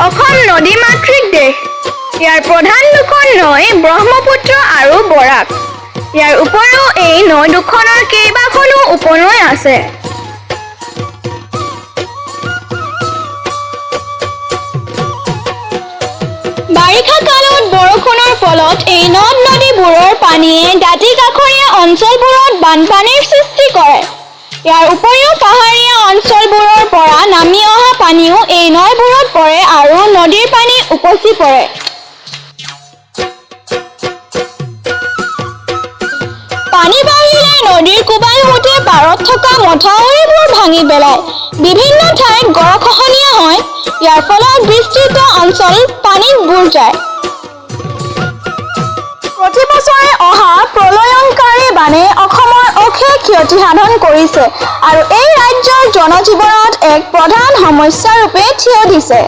অসম নদীমাতৃক দেশ। ইয়াৰ প্ৰধান দুখন নৈ ব্ৰহ্মপুত্ৰ আৰু বৰাক। ইয়াৰ উপৰিও এই নৈ দুখনৰ কেইবাখনো উপনৈ আছে। বাৰিষা কালত বৰষুণৰ ফলত এই নদ-নদীবোৰৰ পানীয়ে দাঁতি কাষৰীয়া অঞ্চলবোৰত বানপানীৰ সৃষ্টি কৰে। ইয়াৰ উপৰিও পাহাৰীয়া অঞ্চলবোৰৰ পৰা নামি অহা পানীও এই নৈবোৰত পৰে আৰু নদীৰ পানী উপচি পৰে। পানী বাঢ়িলে নদীৰ কোবাল সোঁতে পাৰত থকা মথাউৰিবোৰ ভাঙি পেলায়। বিভিন্ন ঠাইত গৰাখহনীয়া হয়। ইয়াৰ ফলত বিস্তৃত অঞ্চল পানীত বুৰ যায়। প্ৰতি বছৰে অহা প্ৰলয়ংকাৰী বানে অসমৰ অশেষ ক্ষতি সাধন কৰিছে আৰু এই ৰাজ্যৰ জনজীৱনত এক প্ৰধান সমস্যা ৰূপে থিয় দিছে।